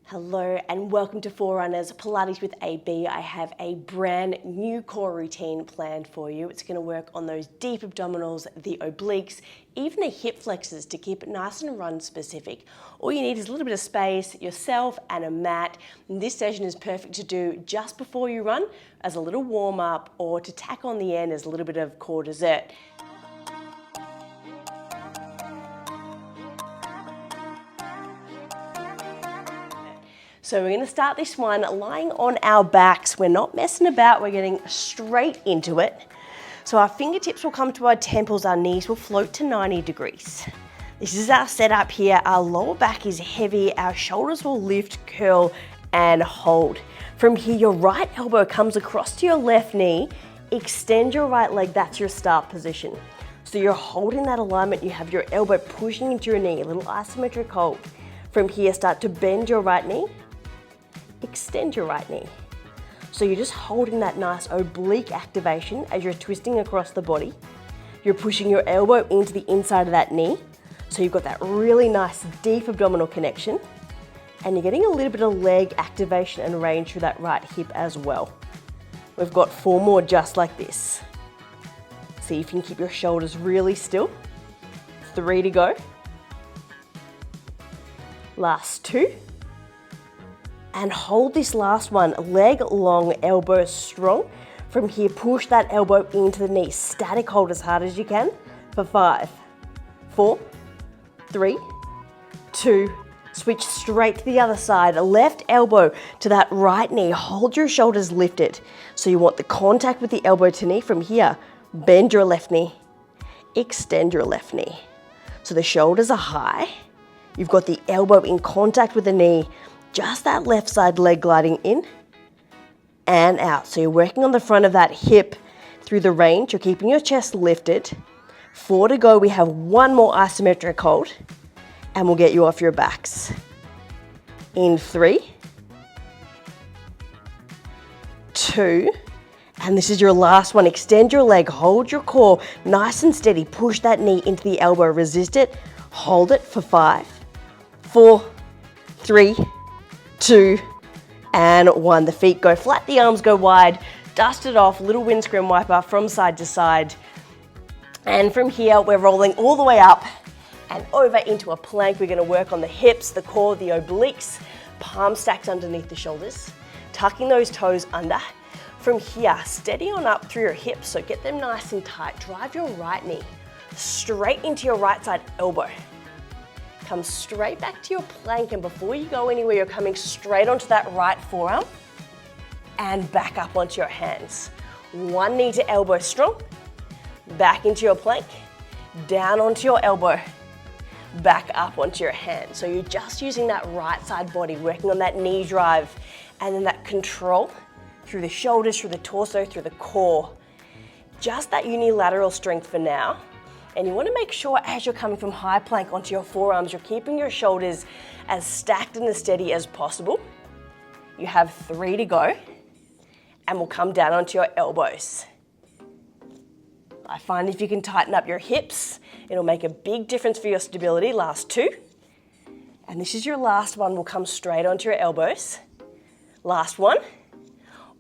Hello and welcome to Forerunners Pilates with AB. I have a brand new core routine planned for you. It's going to work on those deep abdominals, the obliques, even the hip flexors to keep it nice and run specific. All you need is a little bit of space, yourself and a mat. And this session is perfect to do just before you run as a little warm up or to tack on the end as a little bit of core dessert. So we're going to start this one lying on our backs. We're not messing about, we're getting straight into it. So our fingertips will come to our temples, our knees will float to 90 degrees. This is our setup here. Our lower back is heavy, our shoulders will lift, curl and hold. From here, your right elbow comes across to your left knee, extend your right leg, that's your start position. So you're holding that alignment, you have your elbow pushing into your knee, a little isometric hold. From here, start to bend your right knee, extend your right knee. So you're just holding that nice oblique activation as you're twisting across the body. You're pushing your elbow into the inside of that knee. So you've got that really nice deep abdominal connection. And you're getting a little bit of leg activation and range through that right hip as well. We've got 4 more just like this. See if you can keep your shoulders really still. 3 to go. Last 2. And hold this last one, leg long, elbow strong. From here, push that elbow into the knee. Static hold as hard as you can for 5, 4, 3, 2, switch straight to the other side. Left elbow to that right knee. Hold your shoulders lifted. So you want the contact with the elbow to knee. From here, bend your left knee, extend your left knee. So the shoulders are high. You've got the elbow in contact with the knee. Just that left side leg gliding in and out. So you're working on the front of that hip through the range. You're keeping your chest lifted. 4 to go. We have 1 more isometric hold and we'll get you off your backs. In 3, 2, and this is your last one. Extend your leg, hold your core nice and steady. Push that knee into the elbow, resist it, hold it for 5, 4, 3, 2, and 1. The feet go flat, the arms go wide, dust it off, little windscreen wiper from side to side. And from here, we're rolling all the way up and over into a plank. We're gonna work on the hips, the core, the obliques, palms stacked underneath the shoulders, tucking those toes under. From here, steady on up through your hips, so get them nice and tight. Drive your right knee straight into your right side elbow. Come straight back to your plank, and before you go anywhere, you're coming straight onto that right forearm and back up onto your hands. 1 knee to elbow strong, back into your plank, down onto your elbow, back up onto your hand. So you're just using that right side body, working on that knee drive, and then that control through the shoulders, through the torso, through the core. Just that unilateral strength for now. And you want to make sure as you're coming from high plank onto your forearms, you're keeping your shoulders as stacked and as steady as possible. You have 3 to go, and we'll come down onto your elbows. I find if you can tighten up your hips, it'll make a big difference for your stability. Last 2. And this is your last one. We'll come straight onto your elbows. Last 1.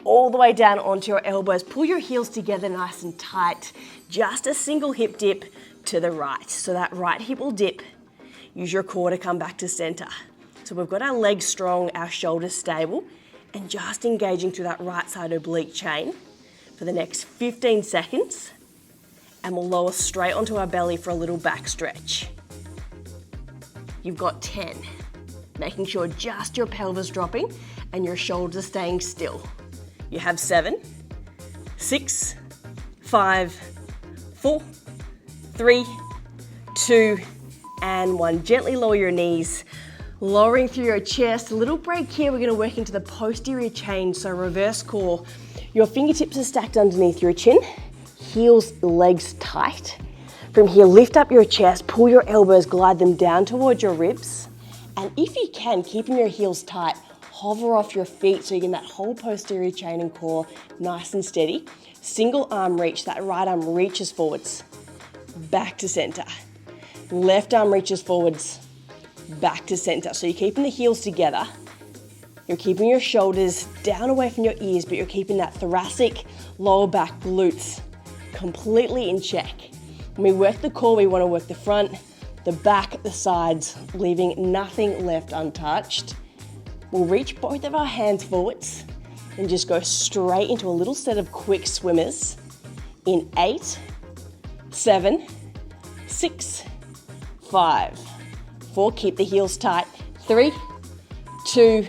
All the way down onto your elbows. Pull your heels together nice and tight. Just a single hip dip to the right. So that right hip will dip. Use your core to come back to center. So we've got our legs strong, our shoulders stable, and just engaging through that right side oblique chain for the next 15 seconds. And we'll lower straight onto our belly for a little back stretch. You've got 10. Making sure just your pelvis dropping and your shoulders are staying still. You have 7, 6, 5, 4, 3, 2, and 1. Gently lower your knees, lowering through your chest. A little break here. We're going to work into the posterior chain, so reverse core. Your fingertips are stacked underneath your chin, heels, legs tight. From here, lift up your chest, pull your elbows, glide them down towards your ribs. And if you can, keeping your heels tight, hover off your feet so you get that whole posterior chain and core nice and steady. Single arm reach, that right arm reaches forwards, back to center. Left arm reaches forwards, back to center. So you're keeping the heels together You're keeping your shoulders down away from your ears, but you're keeping that thoracic, lower back, glutes completely in check. When we work the core, we want to work the front, the back, the sides, leaving nothing left untouched. We'll reach both of our hands forwards and just go straight into a little set of quick swimmers in 8, 7, 6, 5, 4. Keep the heels tight. 3, 2,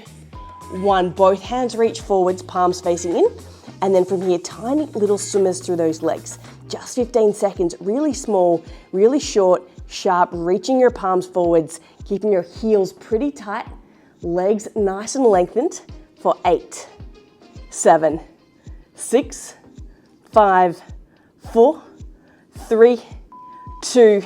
1. Both hands reach forwards, palms facing in. And then from here, tiny little swimmers through those legs. Just 15 seconds, really small, really short, sharp, reaching your palms forwards, keeping your heels pretty tight, legs nice and lengthened for 8, 7, 6, 5, 4, 3, 2,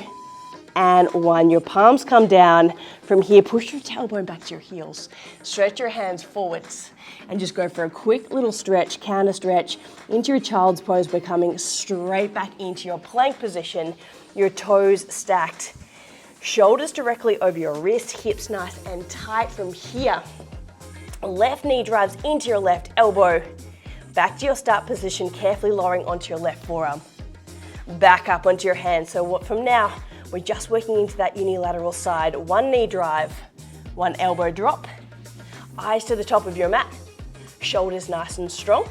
and 1. Your palms come down. From here, push your tailbone back to your heels. Stretch your hands forwards and just go for a quick little stretch, counter stretch into your child's pose. We're coming straight back into your plank position, your toes stacked, shoulders directly over your wrist, hips nice and tight. From here, left knee drives into your left elbow, back to your start position, carefully lowering onto your left forearm. Back up onto your hands. So from now, we're just working into that unilateral side. One knee drive, one elbow drop, eyes to the top of your mat, shoulders nice and strong,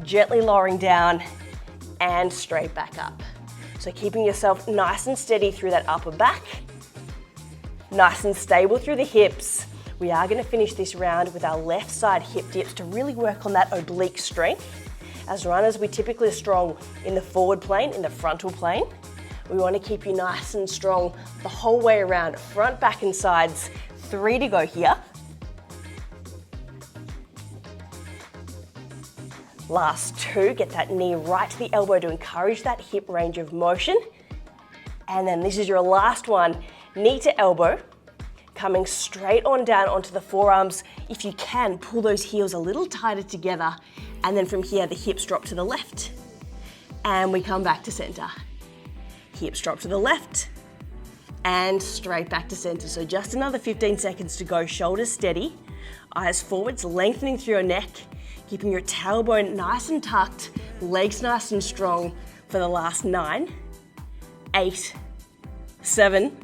gently lowering down and straight back up. So keeping yourself nice and steady through that upper back, nice and stable through the hips. We are going to finish this round with our left side hip dips to really work on that oblique strength. As runners, we typically are strong in the forward plane, in the frontal plane. We want to keep you nice and strong the whole way around, front, back, and sides. 3 to go here. Last 2, get that knee right to the elbow to encourage that hip range of motion. And then this is your last one, knee to elbow, coming straight on down onto the forearms. If you can, pull those heels a little tighter together. And then from here, the hips drop to the left. And we come back to center. Hips drop to the left and straight back to center. So just another 15 seconds to go. Shoulders steady, eyes forwards, lengthening through your neck, keeping your tailbone nice and tucked, legs nice and strong for the last 9, 8, 7,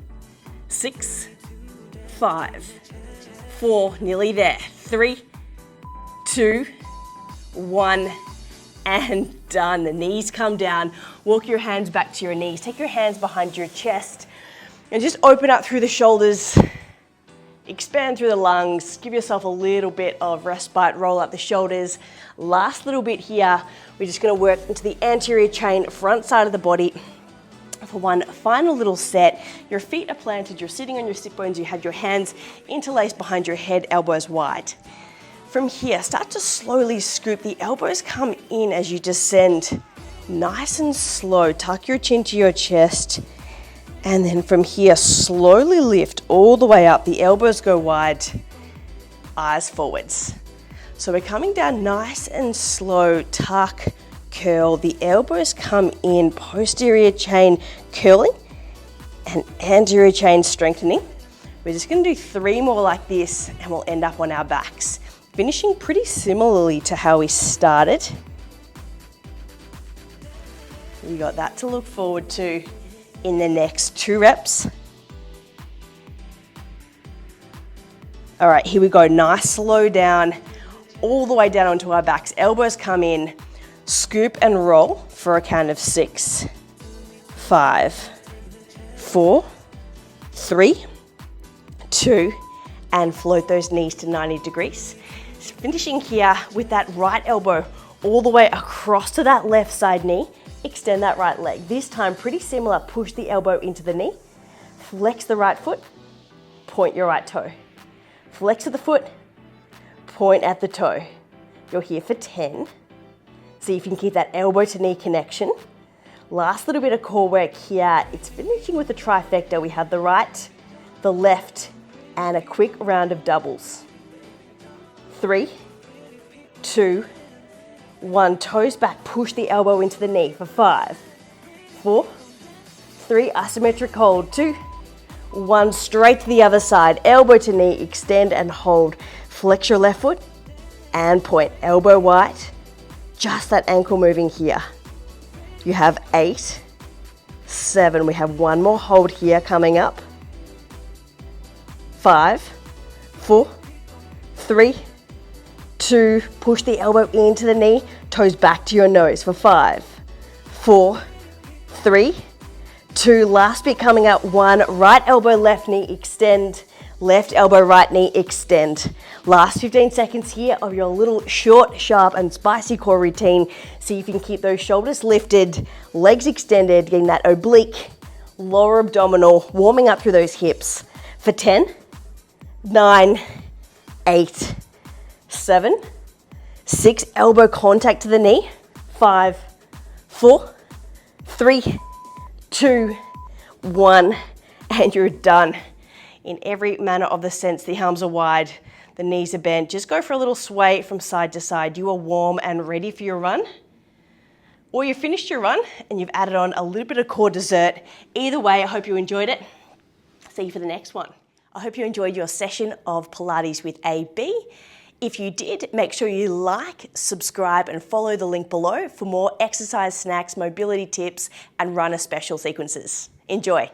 6, 5, 4, nearly there, 3, 2, 1, and done. The knees come down. Walk your hands back to your knees. Take your hands behind your chest and just open up through the shoulders. Expand through the lungs. Give yourself a little bit of respite. Roll up the shoulders. Last little bit here. We're just going to work into the anterior chain, front side of the body for one final little set. Your feet are planted. You're sitting on your sit bones. You have your hands interlaced behind your head, elbows wide. From here, start to slowly scoop. The elbows come in as you descend. Nice and slow. Tuck your chin to your chest. And then from here, slowly lift all the way up. The elbows go wide, eyes forwards. So we're coming down nice and slow. Tuck, curl. The elbows come in. Posterior chain curling and anterior chain strengthening. We're just going to do 3 more like this and we'll end up on our backs. Finishing pretty similarly to how we started. You got that to look forward to in the next 2 reps. All right, here we go. Nice slow down, all the way down onto our backs. Elbows come in, scoop and roll for a count of 6, 5, 4, 3, 2, and float those knees to 90 degrees. Finishing here with that right elbow all the way across to that left side knee. Extend that right leg. This time, pretty similar. Push the elbow into the knee. Flex the right foot. Point your right toe. Flex of the foot. Point at the toe. You're here for 10. See if you can keep that elbow to knee connection. Last little bit of core work here. It's finishing with a trifecta. We have the right, the left, and a quick round of doubles. 3, 2, 1. Toes back, push the elbow into the knee for 5, 4, 3, isometric hold, 2, 1, straight to the other side, elbow to knee, extend and hold. Flex your left foot and point, elbow wide, just that ankle moving here. You have 8, 7, we have one more hold here coming up. 5, 4, 3, 2, push the elbow into the knee, toes back to your nose for 5, 4, 3, 2, last bit coming up, 1, right elbow, left knee, extend, left elbow, right knee, extend. Last 15 seconds here of your little short, sharp and spicy core routine. See if you can keep those shoulders lifted, legs extended, getting that oblique, lower abdominal, warming up through those hips for 10, 9, 8, 7, 6, elbow contact to the knee, 5, 4, 3, 2, 1, and you're done. In every manner of the sense, the arms are wide, the knees are bent. Just go for a little sway from side to side. You are warm and ready for your run. Or you've finished your run and you've added on a little bit of core dessert. Either way, I hope you enjoyed it. See you for the next one. I hope you enjoyed your session of Pilates with AB. If you did, make sure you like, subscribe and follow the link below for more exercise snacks, mobility tips and runner special sequences. Enjoy.